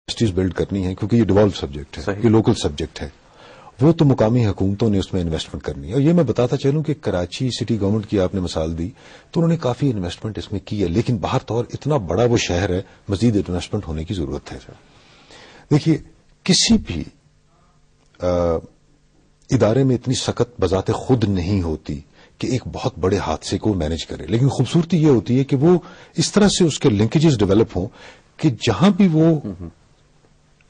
Universities blood کرنی ہے کیونکہ یہ ڈیولپ سبجیکٹ ہے، یہ لوکل سبجیکٹ ہے، وہ تو مقامی حکومتوں نے اس میں انویسٹمنٹ کرنی ہے. اور یہ میں بتاتا چلوں کہ کراچی سٹی گورنمنٹ کی آپ نے مثال دی تو انہوں نے کافی انویسٹمنٹ اس میں کی ہے، لیکن باہر طور اتنا بڑا وہ شہر ہے، مزید انویسٹمنٹ ہونے کی ضرورت ہے. دیکھیے کسی بھی ادارے میں اتنی سخت بذات خود نہیں ہوتی کہ ایک بہت بڑے حادثے کو مینج کرے، لیکن خوبصورتی یہ ہوتی ہے کہ وہ اس طرح سے اس کے لنکیجز ڈیولپ ہوں کہ جہاں بھی وہ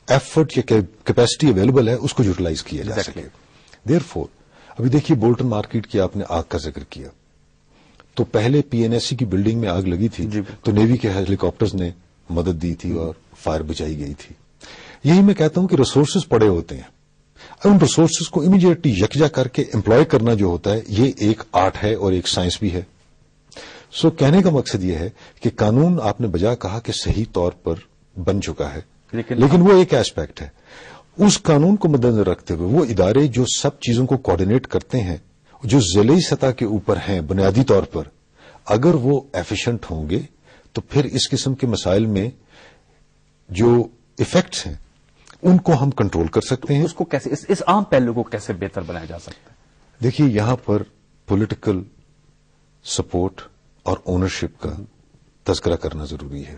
ایفرٹ یا کیپیسٹی اویلیبل ہے اس کو یوٹیلائز کیا جا سکے. دیر فور ابھی دیکھیے بولٹن مارکیٹ کی آپ نے آگ کا ذکر کیا، تو پہلے پی این ایس سی کی بلڈنگ میں آگ لگی تھی تو نیوی کے ہیلی کاپٹرز نے مدد دی تھی اور فائر بچائی گئی تھی. یہی میں کہتا ہوں کہ ریسورسز پڑے ہوتے ہیں، ان ریسورسز کو امیڈیٹلی یکجا کر کے امپلوائے کرنا جو ہوتا ہے یہ ایک آرٹ ہے اور ایک سائنس بھی ہے. سو کہنے کا مقصد یہ ہے کہ قانون آپ نے بجا کہا کہ صحیح طور پر بن چکا ہے، لیکن وہ ایک ایسپیکٹ ہے. اس قانون کو مدنظر رکھتے ہوئے وہ ادارے جو سب چیزوں کو کوآرڈینیٹ کرتے ہیں، جو ضلعی سطح کے اوپر ہیں بنیادی طور پر، اگر وہ ایفیشنٹ ہوں گے تو پھر اس قسم کے مسائل میں جو ایفیکٹس ہیں ان کو ہم کنٹرول کر سکتے ہیں. اس کو کیسے اس عام پہلو کو کیسے بہتر بنایا جا سکتا ہے؟ دیکھیے یہاں پر پولیٹیکل سپورٹ اور اونرشپ کا تذکرہ کرنا ضروری ہے.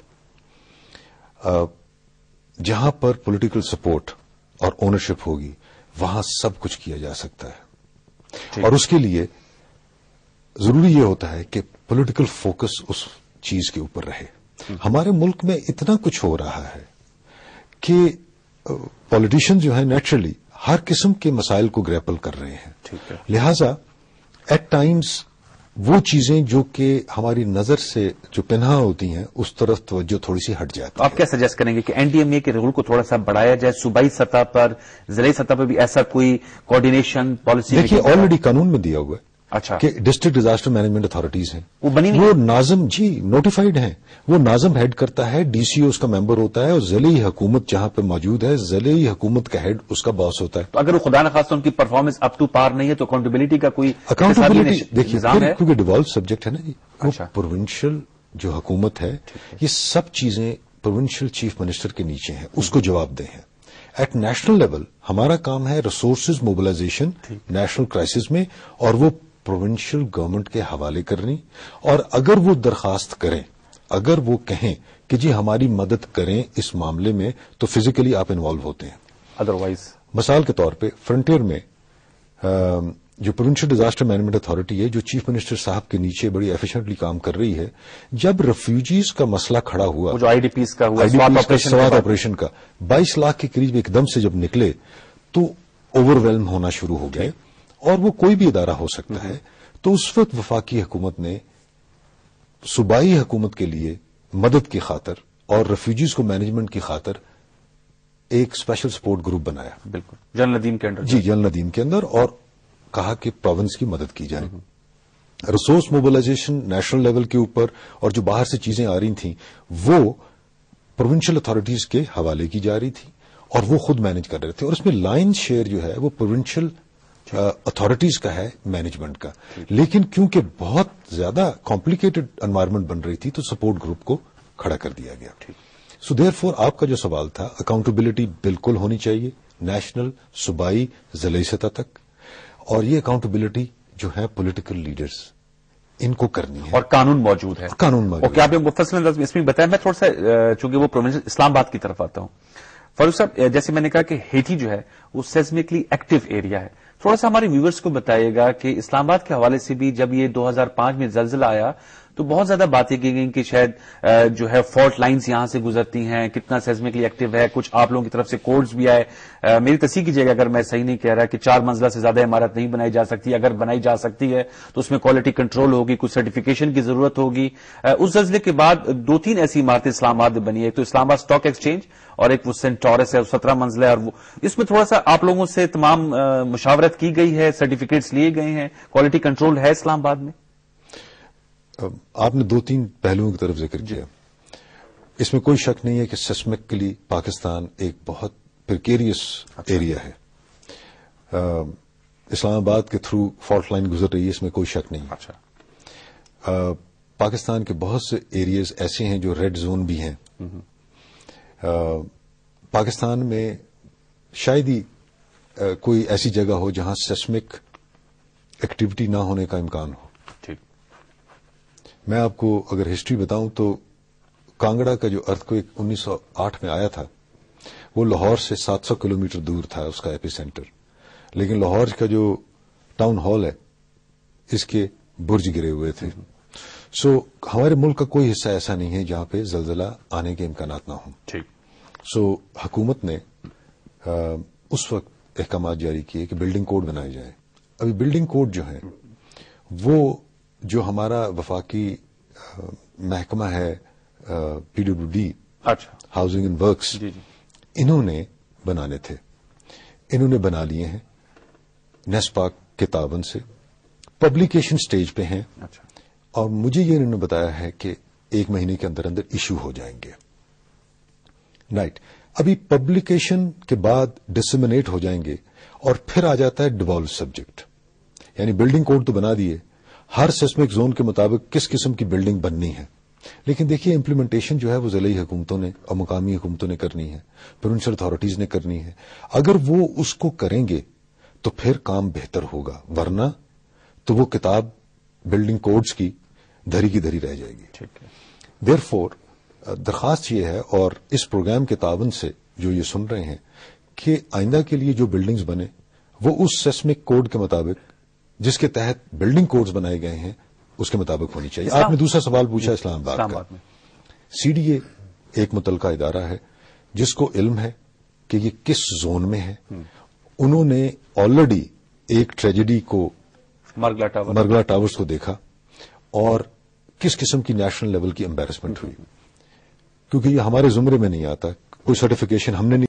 جہاں پر پولیٹیکل سپورٹ اور اونرشپ ہوگی وہاں سب کچھ کیا جا سکتا ہے، اور اس کے لیے ضروری یہ ہوتا ہے کہ پولیٹیکل فوکس اس چیز کے اوپر رہے. ہمارے ملک میں اتنا کچھ ہو رہا ہے کہ پولیٹیشین جو ہیں نیچرلی ہر قسم کے مسائل کو گریپل کر رہے ہیں، لہذا ایٹ ٹائمز وہ چیزیں جو کہ ہماری نظر سے جو پنہا ہوتی ہیں اس طرف توجہ تھوڑی سی ہٹ جاتی ہے. آپ کیا سجیسٹ کریں گے کہ این ڈی ایم اے کے رول کو تھوڑا سا بڑھایا جائے، صوبائی سطح پر ضلعی سطح پر بھی ایسا کوئی کوآرڈینیشن پالیسی؟ دیکھیے آلریڈی قانون میں دیا ہوا ہے اچھا کہ ڈسٹرکٹ ڈیزاسٹر مینجمنٹ اتھارٹیز ہیں، وہ بنی نہیں، وہ ناظم نوٹیفائڈ ہیں، وہ ناظم ہیڈ کرتا ہے، ڈی سی او اس کا ممبر ہوتا ہے، اور ضلعی حکومت جہاں پہ موجود ہے ضلعی حکومت کا ہیڈ اس کا باس ہوتا ہے. تو اگر وہ خدا نخواستہ ان کی پرفارمنس اپ ٹو پار نہیں ہے تو اکاؤنٹیبلٹی کا کوئی اکاؤنٹیبلٹی دیکھیے نظام ہے؟ کیونکہ ڈیوالو سبجیکٹ ہے نا جی، وہ اچھا. پروونشل جو حکومت ہے یہ سب چیزیں پروونشل چیف منسٹر کے نیچے ہیں، اس کو جواب دہ ہیں. ایٹ نیشنل لیول ہمارا کام ہے ریسورسز موبلائزیشن نیشنل کرائسس میں، اور وہ پروونشل گورنمنٹ کے حوالے کرنی، اور اگر وہ درخواست کریں، اگر وہ کہیں کہ جی ہماری مدد کریں اس معاملے میں تو فزیکلی آپ انوالو ہوتے ہیں. ادروائز مثال کے طور پہ فرنٹیئر میں جو پروونشل ڈیزاسٹر مینجمنٹ اتھارٹی ہے جو چیف منسٹر صاحب کے نیچے بڑی ایفیشنٹلی کام کر رہی ہے، جب ریفیوجیز کا مسئلہ کھڑا ہوا، جو آئی ڈی پیز کا ہوا سوات آپریشن کا 22 لاکھ کے قریب ایک دم سے جب نکلے تو اوور ویلم ہونا شروع ہو گئے، اور وہ کوئی بھی ادارہ ہو سکتا ہے. تو اس وقت وفاقی حکومت نے صوبائی حکومت کے لیے مدد کی خاطر اور ریفیوجیز کو مینجمنٹ کی خاطر ایک اسپیشل سپورٹ گروپ بنایا، بالکل جنرل ندیم کے اندر، جی جنرل ندیم کے اندر، اور کہا کہ پروونس کی مدد کی جائے. ریسورس موبلائزیشن نیشنل لیول کے اوپر اور جو باہر سے چیزیں آ رہی تھیں وہ پروونشل اتھارٹیز کے حوالے کی جا رہی تھی اور وہ خود مینج کر رہے تھے، اور اس میں لائن شیئر جو ہے وہ پروونشل اتھارٹیز کا ہے مینجمنٹ کا. لیکن کیونکہ بہت زیادہ کمپلیکیٹڈ انوائرمنٹ بن رہی تھی تو سپورٹ گروپ کو کھڑا کر دیا گیا. سو دیر فور آپ کا جو سوال تھا، اکاؤنٹیبلٹی بالکل ہونی چاہیے نیشنل، صوبائی، ضلعی سطح تک، اور یہ اکاؤنٹیبلٹی جو ہے پولیٹیکل لیڈرز ان کو کرنی ہے، اور قانون موجود ہے. قانون موجود. اوکے، آپ نے مفصل انداز میں اس میں بتایا. میں تھوڑا سا چونکہ وہ پروونشل اسلام آباد کی طرف آتا ہوں. فاروق صاحب، جیسے میں نے کہا کہ ہیٹی جو ہے وہ سیزمکلی ایکٹیو ایریا ہے، تھوڑا سا ہمارے ویورز کو بتائیے گا کہ اسلام آباد کے حوالے سے بھی جب یہ 2005 میں زلزلہ آیا تو بہت زیادہ باتیں کی گئیں کہ شاید جو ہے فالٹ لائنز یہاں سے گزرتی ہیں، کتنا سیزمکلی ایکٹیو ہے. کچھ آپ لوگوں کی طرف سے کوڈز بھی آئے. میری تصحیح کیجیے گا اگر میں صحیح نہیں کہہ رہا کہ 4 منزلہ سے زیادہ عمارت نہیں بنائی جا سکتی، اگر بنائی جا سکتی ہے تو اس میں کوالٹی کنٹرول ہوگی، کچھ سرٹیفکیشن کی ضرورت ہوگی. اس زلزلے کے بعد 2-3 ایسی عمارتیں اسلام آباد میں بنی ہے، ایک تو اسلام آباد اسٹاک ایکسچینج اور ایک وہ سینٹ ٹورس ہے 17 منزلہ ہے، اور وہ اس میں تھوڑا سا آپ لوگوں سے تمام مشاورت کی گئی ہے، سرٹیفکیٹس لیے گئے ہیں، کوالٹی کنٹرول ہے اسلام آباد میں؟ آپ نے 2-3 پہلوؤں کی طرف ذکر کیا. اس میں کوئی شک نہیں ہے کہ سسمکلی پاکستان ایک بہت پریکیریس ایریا ہے. اسلام آباد کے تھرو فالٹ لائن گزر رہی ہے، اس میں کوئی شک نہیں. اچھا، پاکستان کے بہت سے ایریاز ایسے ہیں جو ریڈ زون بھی ہیں. پاکستان میں شاید ہی کوئی ایسی جگہ ہو جہاں سیسمک ایکٹیویٹی نہ ہونے کا امکان ہو. ٹھیک. میں آپ کو اگر ہسٹری بتاؤں تو کانگڑا کا جو ارتھکویک 1908 میں آیا تھا وہ لاہور سے 700 کلومیٹر دور تھا اس کا ایپی سینٹر، لیکن لاہور کا جو ٹاؤن ہال ہے اس کے برج گرے ہوئے تھے. سو ہمارے ملک کا کوئی حصہ ایسا نہیں ہے جہاں پہ زلزلہ آنے کے امکانات نہ ہوں. ٹھیک. سو حکومت نے اس وقت احکامات جاری کیے کہ بلڈنگ کوڈ بنائے جائیں. ابھی بلڈنگ کوڈ جو ہے وہ جو ہمارا وفاقی محکمہ ہے پی ڈبلیو ڈی، اچھا، ہاؤسنگ اینڈ ورکس، جی جی، انہوں نے بنانے تھے، انہوں نے بنا لیے ہیں نیسپاک کے تعاون سے، پبلیکیشن سٹیج پہ ہیں، اچھا، اور مجھے یہ انہوں نے بتایا ہے کہ 1 مہینے کے اندر اندر ایشو ہو جائیں گے. رائٹ. ابھی پبلیکیشن کے بعد ڈسمنیٹ ہو جائیں گے اور پھر آ جاتا ہے ڈیوالو سبجیکٹ. یعنی بلڈنگ کوڈ تو بنا دیے، ہر سیسمک زون کے مطابق کس قسم کی بلڈنگ بننی ہے، لیکن دیکھیے امپلیمنٹیشن جو ہے وہ ضلعی حکومتوں نے اور مقامی حکومتوں نے کرنی ہے، پروونشل اتھارٹیز نے کرنی ہے. اگر وہ اس کو کریں گے تو پھر کام بہتر ہوگا، ورنہ تو وہ کتاب بلڈنگ کوڈز کی دھری کی دھری رہ جائے گی. ٹھیک ہے. دیر فور درخواست یہ ہے، اور اس پروگرام کے تعاون سے جو یہ سن رہے ہیں، کہ آئندہ کے لیے جو بلڈنگز بنے وہ اس سیسمک کوڈ کے مطابق جس کے تحت بلڈنگ کوڈز بنائے گئے ہیں اس کے مطابق ہونی چاہیے. آپ نے دوسرا سوال پوچھا اسلام آباد کا. میں سی ڈی اے ایک متعلقہ ادارہ ہے جس کو علم ہے کہ یہ کس زون میں ہے. انہوں نے آلریڈی ایک ٹریجڈی کو، مرگلا ٹاورز کو دیکھا اور کس قسم کی نیشنل لیول کی امبیرسمنٹ ہوئی. کیونکہ یہ ہمارے زمرے میں نہیں آتا، کوئی سرٹیفکیشن ہم نے نہیں